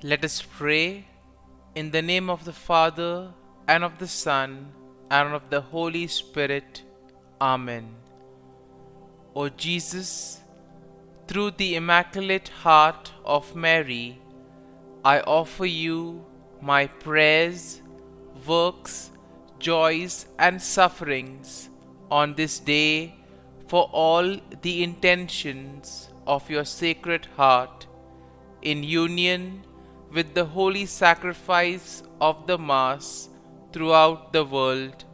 Let us pray in the name of the Father, and of the Son, and of the Holy Spirit. Amen. O Jesus, through the Immaculate Heart of Mary, I offer you my prayers, works, joys, and sufferings on this day for all the intentions of your Sacred Heart, in union with the holy sacrifice of the Mass throughout the world,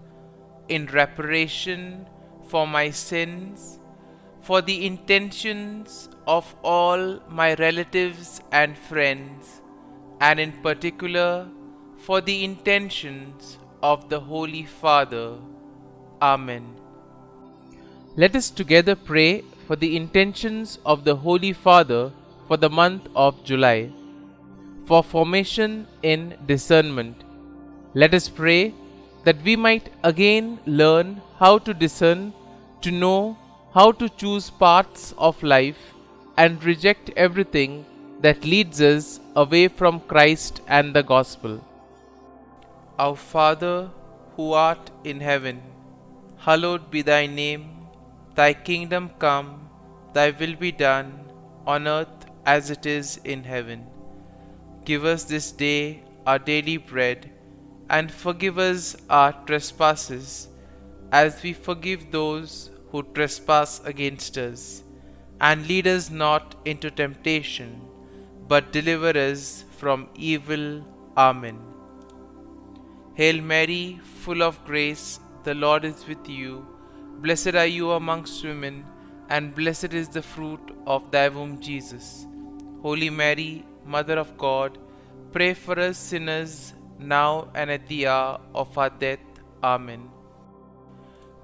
in reparation for my sins, for the intentions of all my relatives and friends, and in particular for the intentions of the Holy Father. Amen. Let us together pray for the intentions of the Holy Father for the month of July, for formation in discernment. Let us pray that we might again learn how to discern, to know how to choose paths of life, and reject everything that leads us away from Christ and the Gospel. Our Father, who art in heaven, hallowed be thy name. Thy kingdom come, thy will be done, on earth as it is in heaven. Give us this day our daily bread, and forgive us our trespasses, as we forgive those who trespass against us. And lead us not into temptation, but deliver us from evil. Amen. Hail Mary, full of grace, the Lord is with you. Blessed are you amongst women, and blessed is the fruit of thy womb, Jesus. Holy Mary, Mother of God, pray for us sinners, now and at the hour of our death. Amen.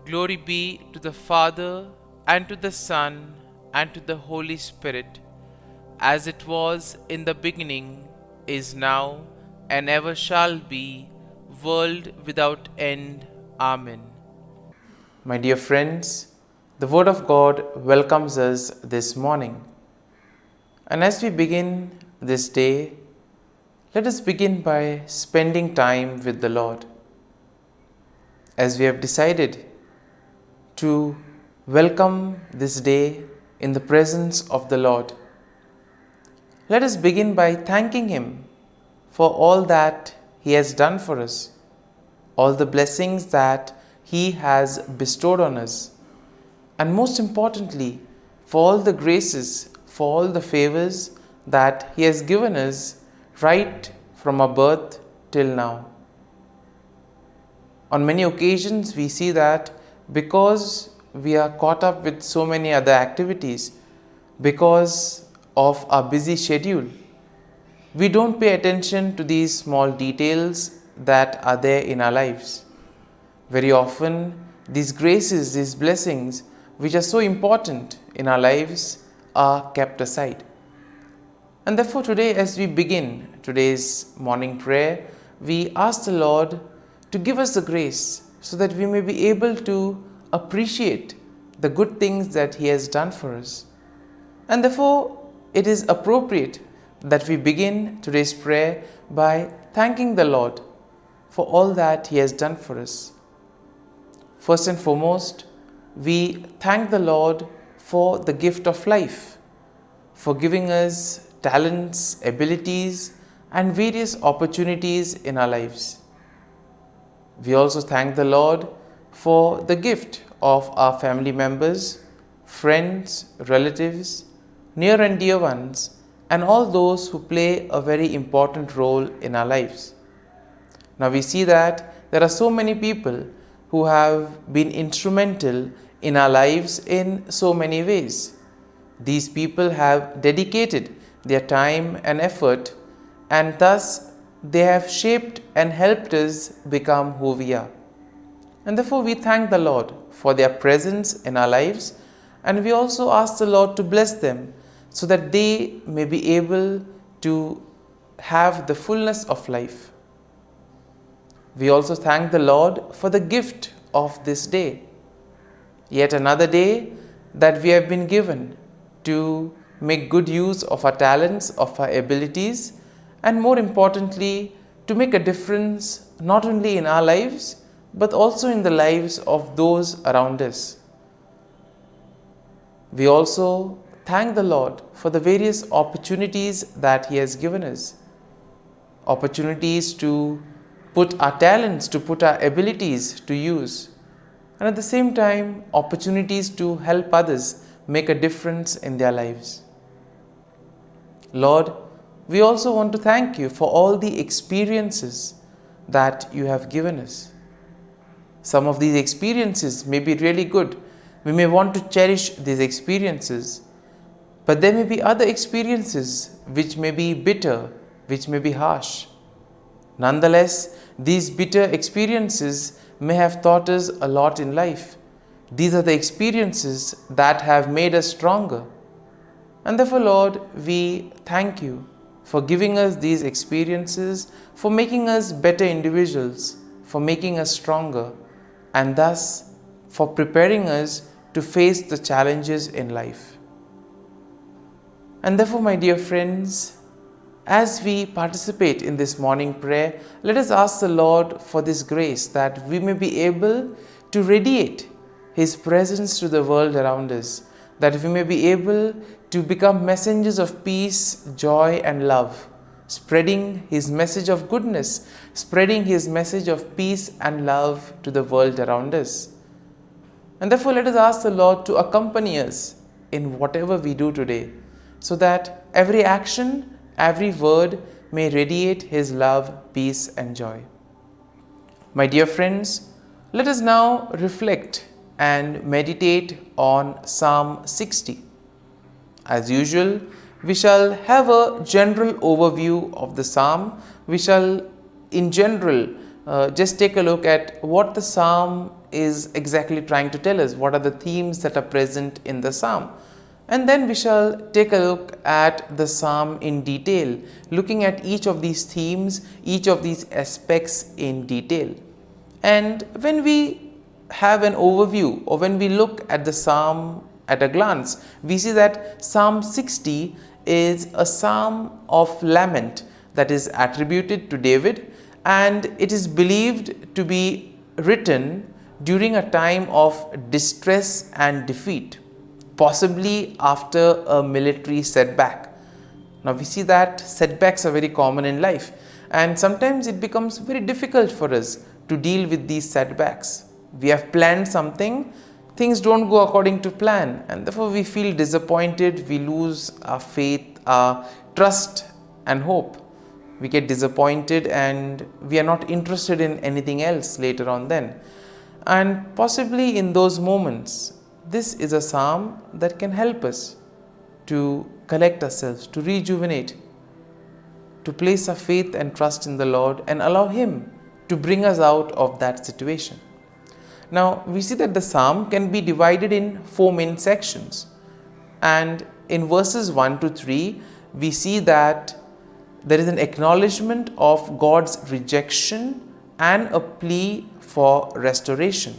Glory be to the Father, and to the Son, and to the Holy Spirit, as it was in the beginning, is now, and ever shall be, world without end. Amen. My dear friends, the Word of God welcomes us this morning. And as we begin this day, let us begin by spending time with the Lord. As we have decided to welcome this day in the presence of the Lord, let us begin by thanking Him for all that He has done for us, all the blessings that He has bestowed on us, and most importantly, for all the graces, for all the favors that He has given us right from our birth till now. On many occasions, we see that because we are caught up with so many other activities, because of our busy schedule, we don't pay attention to these small details that are there in our lives. Very often, these graces, these blessings, which are so important in our lives, are kept aside. And therefore today, as we begin today's morning prayer, we ask the Lord to give us the grace so that we may be able to appreciate the good things that He has done for us. And therefore, it is appropriate that we begin today's prayer by thanking the Lord for all that He has done for us. First and foremost, we thank the Lord for the gift of life, for giving us talents, abilities, and various opportunities in our lives. We also thank the Lord for the gift of our family members, friends, relatives, near and dear ones, and all those who play a very important role in our lives. Now we see that there are so many people who have been instrumental in our lives in so many ways. These people have dedicated their time and effort, and thus they have shaped and helped us become who we are. And therefore we thank the Lord for their presence in our lives, and we also ask the Lord to bless them so that they may be able to have the fullness of life. We also thank the Lord for the gift of this day, yet another day that we have been given to make good use of our talents, of our abilities, and more importantly, to make a difference not only in our lives but also in the lives of those around us. We also thank the Lord for the various opportunities that He has given us. Opportunities to put our talents, to put our abilities to use. And at the same time, opportunities to help others make a difference in their lives. Lord, we also want to thank You for all the experiences that You have given us. Some of these experiences may be really good. We may want to cherish these experiences. But there may be other experiences which may be bitter, which may be harsh. Nonetheless, these bitter experiences may have taught us a lot in life. These are the experiences that have made us stronger. And therefore, Lord, we thank You for giving us these experiences, for making us better individuals, for making us stronger, and thus for preparing us to face the challenges in life. And therefore, my dear friends, as we participate in this morning prayer, let us ask the Lord for this grace that we may be able to radiate His presence to the world around us, that we may be able to become messengers of peace, joy and love, spreading His message of goodness, spreading His message of peace and love to the world around us. And therefore, let us ask the Lord to accompany us in whatever we do today, so that every action, every word may radiate His love, peace and joy. My dear friends, let us now reflect and meditate on Psalm 60. As usual, we shall have a general overview of the psalm. We shall in general just take a look at what the psalm is exactly trying to tell us, what are the themes that are present in the psalm. And then we shall take a look at the psalm in detail, looking at each of these themes, each of these aspects in detail. And when we have an overview, or when we look at the psalm at a glance, we see that Psalm 60 is a psalm of lament that is attributed to David, and it is believed to be written during a time of distress and defeat, possibly after a military setback. Now we see that setbacks are very common in life, and sometimes it becomes very difficult for us to deal with these setbacks. We have planned something, things don't go according to plan, and therefore we feel disappointed, we lose our faith, our trust and hope. We get disappointed and we are not interested in anything else later on then. And possibly in those moments, this is a psalm that can help us to collect ourselves, to rejuvenate, to place our faith and trust in the Lord and allow Him to bring us out of that situation. Now, we see that the psalm can be divided in 4 main sections. And in verses 1 to 3, we see that there is an acknowledgement of God's rejection and a plea for restoration.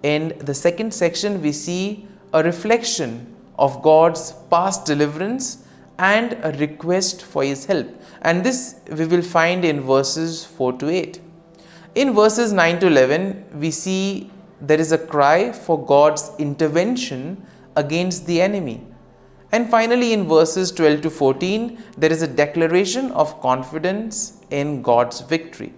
In the second section, we see a reflection of God's past deliverance and a request for His help. And this we will find in verses 4 to 8. In verses 9 to 11, we see there is a cry for God's intervention against the enemy. And finally, in verses 12 to 14, there is a declaration of confidence in God's victory.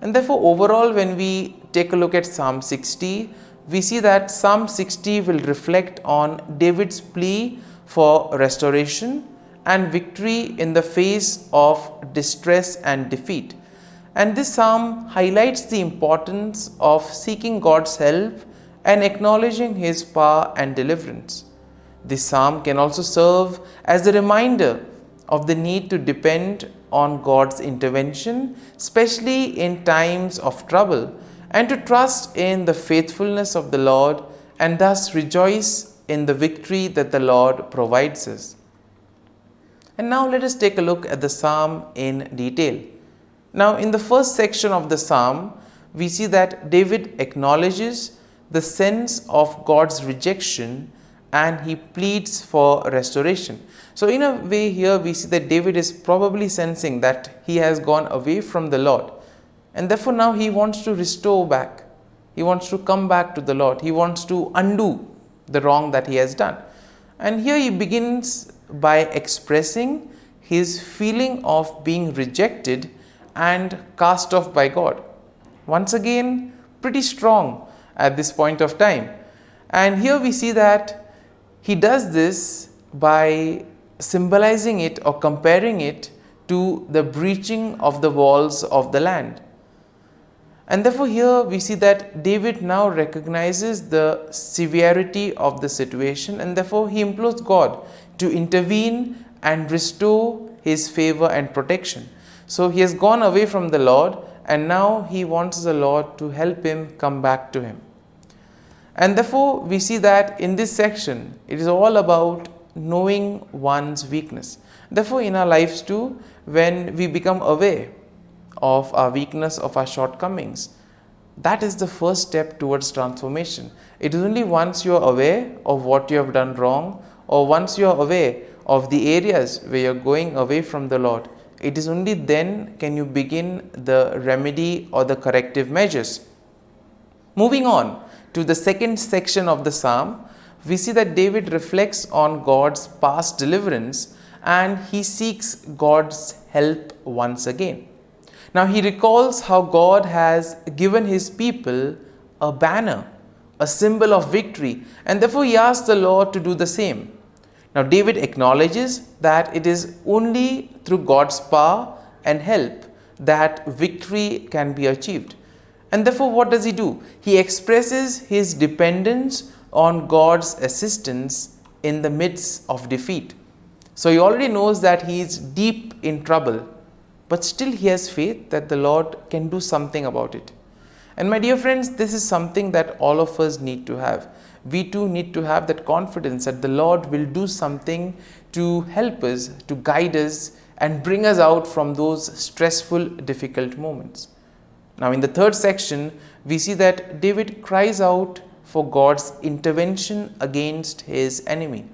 And therefore, overall, when we take a look at Psalm 60, we see that Psalm 60 will reflect on David's plea for restoration and victory in the face of distress and defeat. And this psalm highlights the importance of seeking God's help and acknowledging His power and deliverance. This psalm can also serve as a reminder of the need to depend on God's intervention, especially in times of trouble, and to trust in the faithfulness of the Lord and thus rejoice in the victory that the Lord provides us. And now let us take a look at the psalm in detail. Now, in the first section of the psalm, we see that David acknowledges the sense of God's rejection and he pleads for restoration. So in a way here we see that David is probably sensing that he has gone away from the Lord, and therefore now he wants to restore back. He wants to come back to the Lord. He wants to undo the wrong that he has done. And here he begins by expressing his feeling of being rejected and cast off by God. Once again, pretty strong at this point of time. And here we see that he does this by symbolizing it or comparing it to the breaching of the walls of the land. And therefore here we see that David now recognizes the severity of the situation, and therefore he implores God to intervene and restore his favor and protection. So he has gone away from the Lord, and now he wants the Lord to help him come back to him. And therefore we see that in this section it is all about knowing one's weakness. Therefore in our lives too, when we become aware of our weakness, of our shortcomings, that is the first step towards transformation. It is only once you are aware of what you have done wrong, or once you are aware of the areas where you are going away from the Lord, it is only then can you begin the remedy or the corrective measures. Moving on to the second section of the psalm, we see that David reflects on God's past deliverance and he seeks God's help once again. Now he recalls how God has given his people a banner, a symbol of victory, and therefore he asks the Lord to do the same. Now David acknowledges that it is only through God's power and help that victory can be achieved. And therefore what does he do? He expresses his dependence on God's assistance in the midst of defeat. So he already knows that he is deep in trouble, but still he has faith that the Lord can do something about it. And my dear friends, this is something that all of us need to have. We too need to have that confidence that the Lord will do something to help us, to guide us and bring us out from those stressful, difficult moments. Now in the third section, we see that David cries out for God's intervention against his enemy.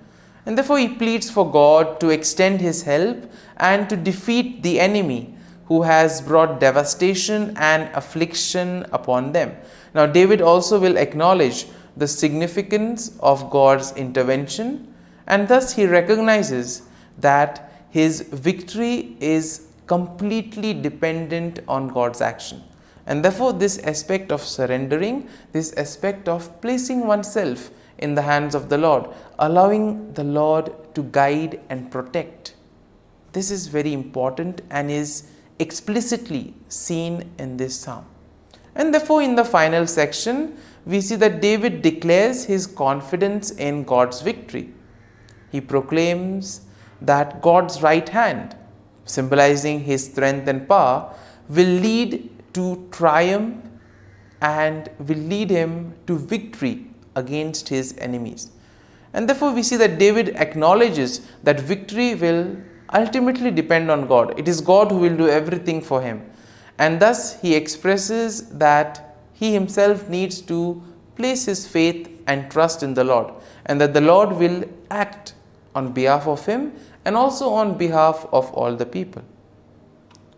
And therefore he pleads for God to extend his help and to defeat the enemy who has brought devastation and affliction upon them. Now David also will acknowledge the significance of God's intervention, and thus he recognizes that his victory is completely dependent on God's action. And therefore this aspect of surrendering, this aspect of placing oneself in the hands of the Lord, allowing the Lord to guide and protect, this is very important and is explicitly seen in this psalm. And therefore in the final section, we see that David declares his confidence in God's victory. He proclaims that God's right hand, symbolizing his strength and power, will lead to triumph and will lead him to victory against his enemies. And therefore we see that David acknowledges that victory will ultimately depend on God. It is God who will do everything for him. And thus he expresses that he himself needs to place his faith and trust in the Lord, and that the Lord will act on behalf of him and also on behalf of all the people.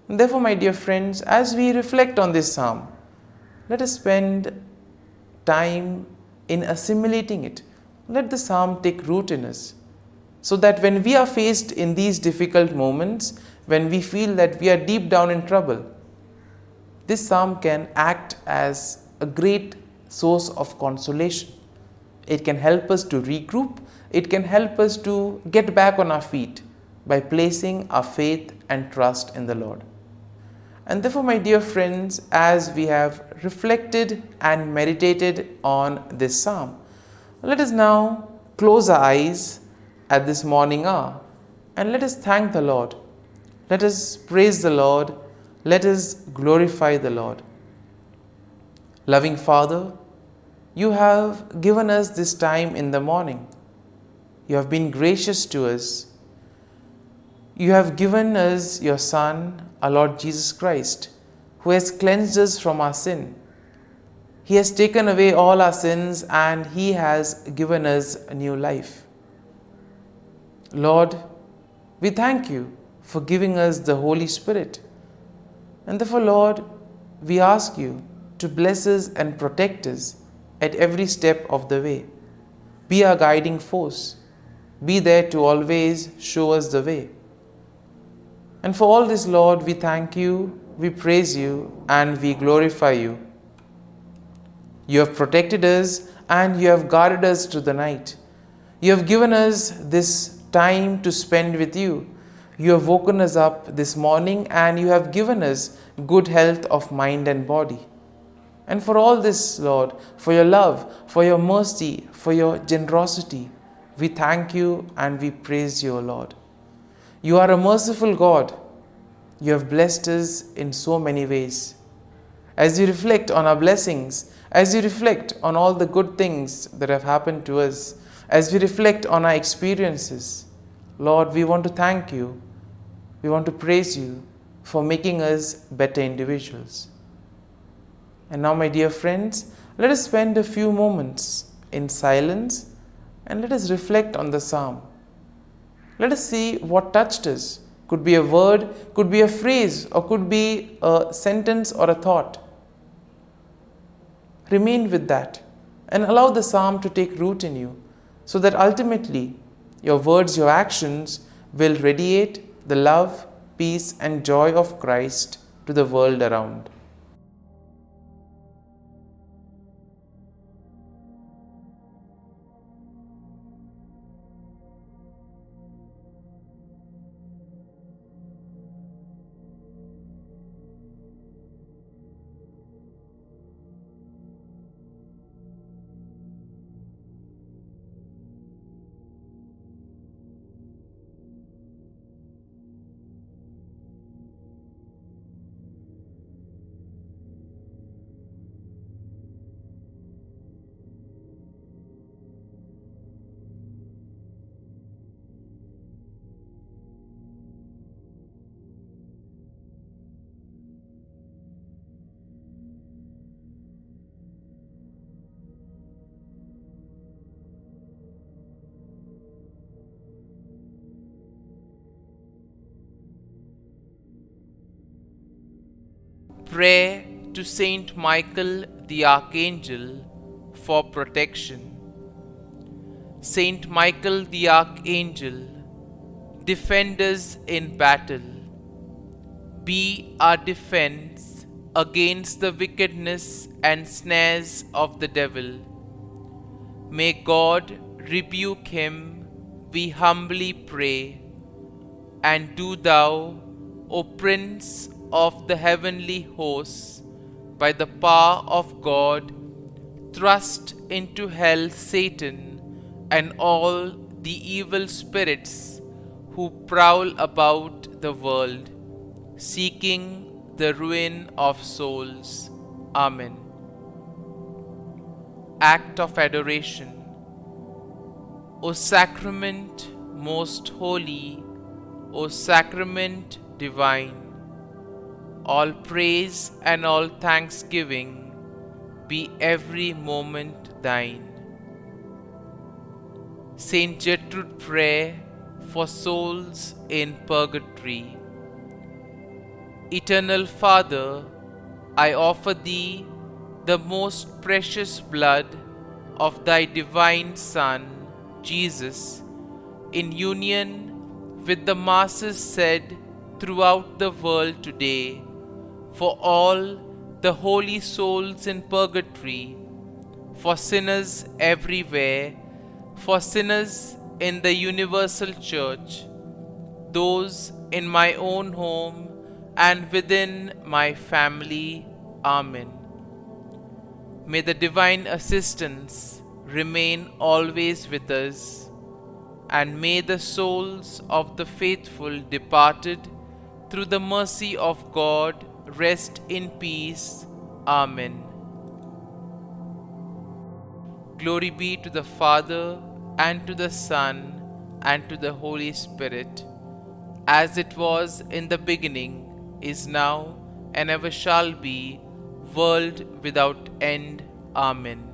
And therefore, my dear friends, as we reflect on this psalm, let us spend time in assimilating it. Let the psalm take root in us, so that when we are faced in these difficult moments, when we feel that we are deep down in trouble, this psalm can act as a great source of consolation. It can help us to regroup. It can help us to get back on our feet by placing our faith and trust in the Lord. And therefore, my dear friends, as we have reflected and meditated on this psalm, let us now close our eyes at this morning hour and let us thank the Lord. Let us praise the Lord. Let us glorify the Lord. Loving Father, you have given us this time in the morning. You have been gracious to us. You have given us your Son, our Lord Jesus Christ, who has cleansed us from our sin. He has taken away all our sins and He has given us a new life. Lord, we thank You for giving us the Holy Spirit. And therefore, Lord, we ask You to bless us and protect us at every step of the way. Be our guiding force. Be there to always show us the way. And for all this, Lord, we thank You, we praise You, and we glorify You. You have protected us and You have guarded us through the night. You have given us this time to spend with You. You have woken us up this morning and You have given us good health of mind and body. And for all this, Lord, for Your love, for Your mercy, for Your generosity, we thank You and we praise You, O Lord. You are a merciful God. You have blessed us in so many ways. As we reflect on our blessings, as we reflect on all the good things that have happened to us, as we reflect on our experiences, Lord, we want to thank You. We want to praise You for making us better individuals. And now, my dear friends, let us spend a few moments in silence and let us reflect on the psalm. Let us see what touched us. Could be a word, could be a phrase, or could be a sentence or a thought. Remain with that and allow the psalm to take root in you, so that ultimately your words, your actions will radiate the love, peace, and joy of Christ to the world around. Pray to Saint Michael the Archangel for protection. Saint Michael the Archangel, defend us in battle. Be our defense against the wickedness and snares of the devil. May God rebuke him, we humbly pray. And do Thou, O Prince of the heavenly hosts, by the power of God, thrust into hell Satan and all the evil spirits who prowl about the world, seeking the ruin of souls. Amen. Act of Adoration. O Sacrament most holy, O Sacrament divine, all praise and all thanksgiving be every moment Thine. Saint Gertrude, prayer for souls in purgatory. Eternal Father, I offer Thee the most precious blood of Thy divine Son, Jesus, in union with the masses said throughout the world today, for all the holy souls in purgatory, for sinners everywhere, for sinners in the universal church, those in my own home and within my family. Amen. May the divine assistance remain always with us, and may the souls of the faithful departed through the mercy of God rest in peace. Amen. Glory be to the Father, and to the Son, and to the Holy Spirit, as it was in the beginning, is now, and ever shall be, world without end. Amen.